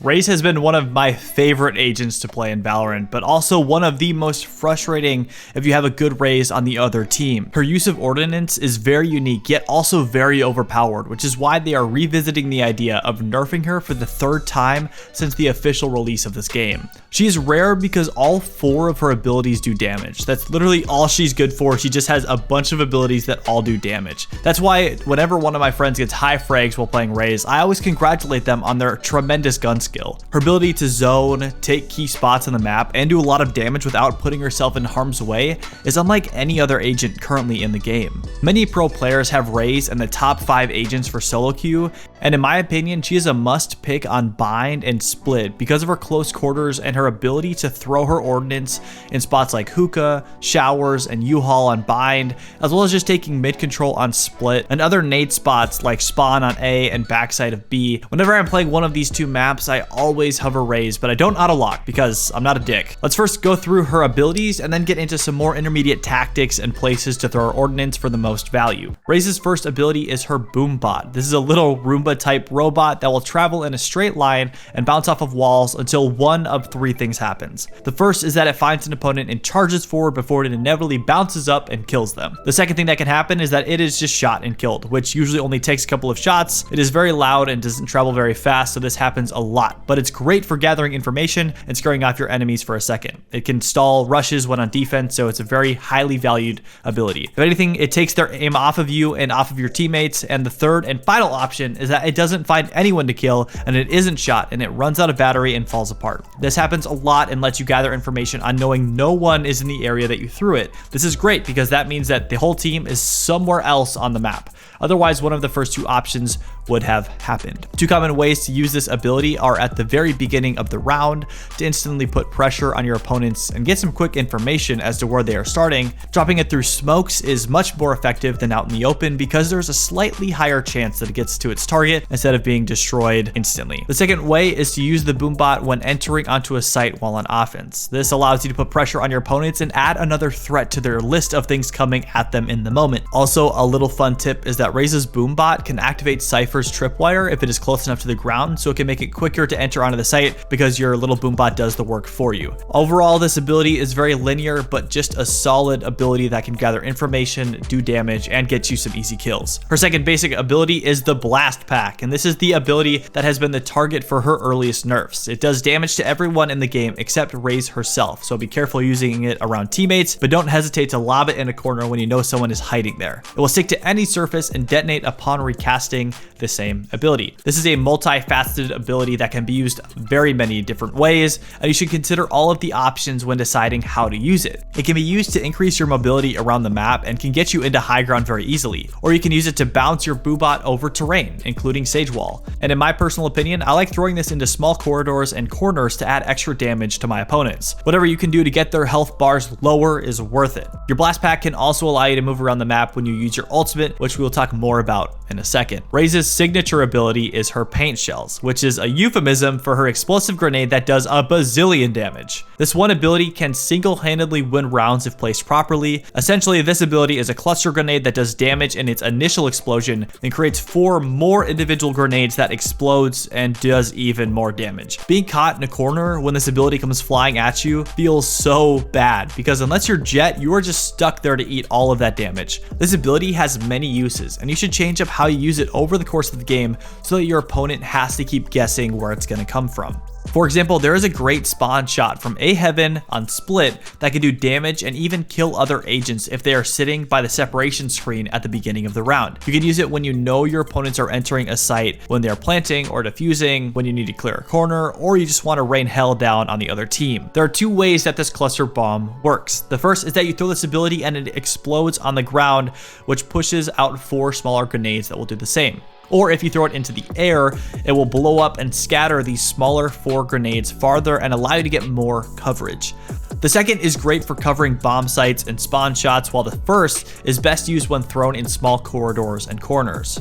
Raze has been one of my favorite agents to play in Valorant, but also one of the most frustrating if you have a good Raze on the other team. Her use of ordnance is very unique, yet also very overpowered, which is why they are revisiting the idea of nerfing her for the third time since the official release of this game. She is rare because all 4 of her abilities do damage. That's literally all she's good for. She just has a bunch of abilities that all do damage. That's why whenever one of my friends gets high frags while playing Raze, I always congratulate them on their tremendous gun skill. Her ability to zone, take key spots on the map, and do a lot of damage without putting herself in harm's way is unlike any other agent currently in the game. Many pro players have Raze in the top 5 agents for solo queue, and in my opinion, she is a must pick on bind and split because of her close quarters and her ability to throw her ordnance in spots like hookah, showers, and U-Haul on bind, as well as just taking mid control on split and other nade spots like spawn on A and backside of B. Whenever I'm playing one of these 2 maps, I always hover Raze, but I don't auto lock because I'm not a dick. Let's first go through her abilities and then get into some more intermediate tactics and places to throw her ordnance for the most value. Raze's first ability is her boom bot. This is a little Roomba type robot that will travel in a straight line and bounce off of walls until one of 3 things happens. The first is that it finds an opponent and charges forward before it inevitably bounces up and kills them. The second thing that can happen is that it is just shot and killed, which usually only takes a couple of shots. It is very loud and doesn't travel very fast, so this happens a lot, but it's great for gathering information and scaring off your enemies for a second. It can stall rushes when on defense, so it's a very highly valued ability. If anything, it takes their aim off of you and off of your teammates. And the third and final option is that it doesn't find anyone to kill and it isn't shot and it runs out of battery and falls apart. This happens a lot and lets you gather information on knowing no one is in the area that you threw it. This is great because that means that the whole team is somewhere else on the map. Otherwise, one of the first 2 options would have happened. 2 common ways to use this ability are at the very beginning of the round to instantly put pressure on your opponents and get some quick information as to where they are starting. Dropping it through smokes is much more effective than out in the open because there's a slightly higher chance that it gets to its target instead of being destroyed instantly. The second way is to use the boombot when entering onto a site while on offense. This allows you to put pressure on your opponents and add another threat to their list of things coming at them in the moment. Also, a little fun tip is that Raze's boombot can activate Cypher's tripwire if it is close enough to the ground, so it can make it quicker to enter onto the site because your little boombot does the work for you. Overall, this ability is very linear, but just a solid ability that can gather information, do damage, and get you some easy kills. Her second basic ability is the Blast Pack, and this is the ability that has been the target for her earliest nerfs. It does damage to everyone in the game except Raze herself, so be careful using it around teammates, but don't hesitate to lob it in a corner when you know someone is hiding there. It will stick to any surface and detonate upon recasting the same ability. This is a multifaceted ability that can be used very many different ways, and you should consider all of the options when deciding how to use it. It can be used to increase your mobility around the map and can get you into high ground very easily, or you can use it to bounce your boobot over terrain, including Sage Wall. And in my personal opinion, I like throwing this into small corridors and corners to add extra damage to my opponents. Whatever you can do to get their health bars lower is worth it. Your Blast Pack can also allow you to move around the map when you use your ultimate, which we will talk more about in a second. Raze's signature ability is her paint shells, which is a euphemism for her explosive grenade that does a bazillion damage. This one ability can single-handedly win rounds if placed properly. Essentially, this ability is a cluster grenade that does damage in its initial explosion and creates 4 more individual grenades that explodes and does even more damage. Being caught in a corner when this ability comes flying at you feels so bad because unless you're Jet, you are just stuck there to eat all of that damage. This ability has many uses, and you should change up how you use it over the course of the game so that your opponent has to keep guessing where it's going to come from. For example, there is a great spawn shot from A Heaven on Split that can do damage and even kill other agents if they are sitting by the separation screen at the beginning of the round. You can use it when you know your opponents are entering a site, when they are planting or defusing, when you need to clear a corner, or you just want to rain hell down on the other team. There are 2 ways that this cluster bomb works. The first is that you throw this ability and it explodes on the ground, which pushes out 4 smaller grenades that will do the same. Or if you throw it into the air, it will blow up and scatter these smaller 4 grenades farther and allow you to get more coverage. The second is great for covering bomb sites and spawn shots, while the first is best used when thrown in small corridors and corners.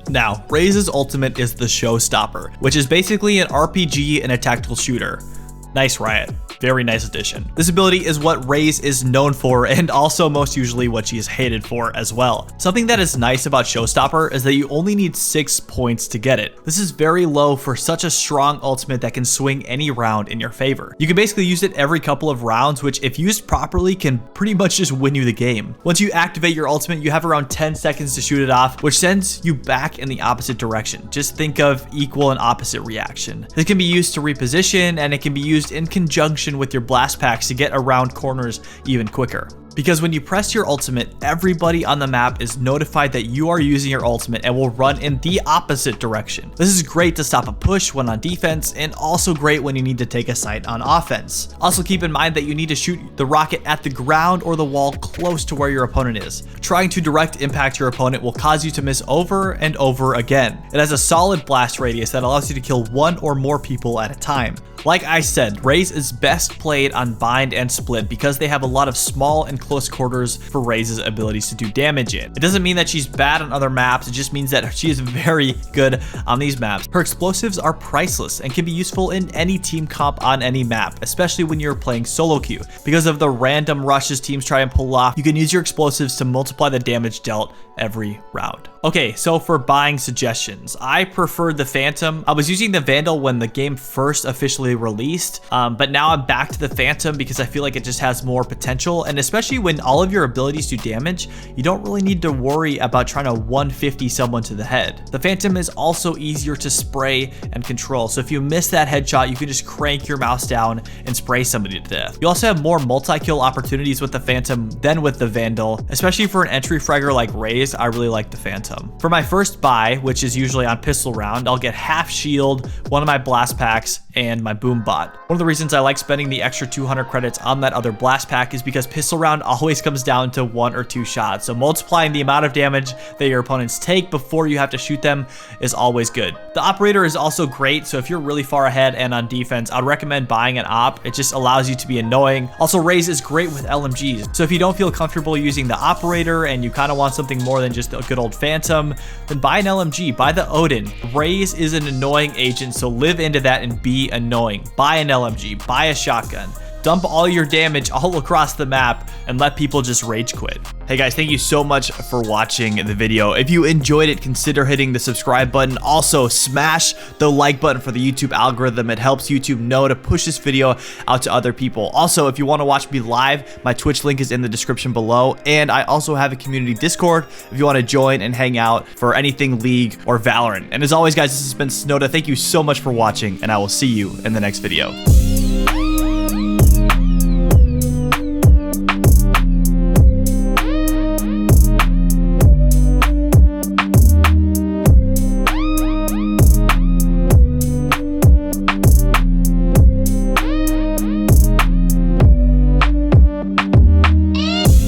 Now, Raze's ultimate is the Showstopper, which is basically an RPG and a tactical shooter. Nice, Riot. Very nice addition. This ability is what Raze is known for, and also most usually what she is hated for as well. Something that is nice about Showstopper is that you only need 6 points to get it. This is very low for such a strong ultimate that can swing any round in your favor. You can basically use it every couple of rounds, which if used properly can pretty much just win you the game. Once you activate your ultimate, you have around 10 seconds to shoot it off, which sends you back in the opposite direction. Just think of equal and opposite reaction. This can be used to reposition, and it can be used in conjunction with your blast packs to get around corners even quicker. Because when you press your ultimate, everybody on the map is notified that you are using your ultimate and will run in the opposite direction. This is great to stop a push when on defense, and also great when you need to take a site on offense. Also keep in mind that you need to shoot the rocket at the ground or the wall close to where your opponent is. Trying to direct impact your opponent will cause you to miss over and over again. It has a solid blast radius that allows you to kill 1 or more people at a time. Like I said, Raze is best played on bind and split because they have a lot of small and close quarters for Raze's abilities to do damage in. It doesn't mean that she's bad on other maps, it just means that she is very good on these maps. Her explosives are priceless and can be useful in any team comp on any map, especially when you're playing solo queue. Because of the random rushes teams try and pull off, you can use your explosives to multiply the damage dealt every round. Okay, so for buying suggestions, I preferred the Phantom. I was using the Vandal when the game first officially released, but now I'm back to the Phantom because I feel like it just has more potential, and especially when all of your abilities do damage, you don't really need to worry about trying to 150 someone to the head. The Phantom is also easier to spray and control, so if you miss that headshot, you can just crank your mouse down and spray somebody to death. You also have more multi-kill opportunities with the Phantom than with the Vandal, especially for an entry fragger like Raze. I really like the Phantom. For my first buy, which is usually on pistol round, I'll get half shield, one of my blast packs, and my boom bot. One of the reasons I like spending the extra 200 credits on that other blast pack is because pistol round always comes down to 1 or 2 shots, so multiplying the amount of damage that your opponents take before you have to shoot them is always good. The operator is also great, so if you're really far ahead and on defense, I'd recommend buying an op. It just allows you to be annoying. Also, Raze is great with LMGs, so if you don't feel comfortable using the operator and you kind of want something more than just a good old Phantom, then buy an LMG, buy the Odin. Raze is an annoying agent, so live into that and be annoying. Buy an LMG, buy a shotgun. Dump all your damage all across the map and let people just rage quit. Hey guys, thank you so much for watching the video. If you enjoyed it, consider hitting the subscribe button. Also, smash the like button for the YouTube algorithm. It helps YouTube know to push this video out to other people. Also, if you want to watch me live, my Twitch link is in the description below. And I also have a community Discord if you want to join and hang out for anything League or Valorant. And as always, guys, this has been Snowda. Thank you so much for watching, and I will see you in the next video.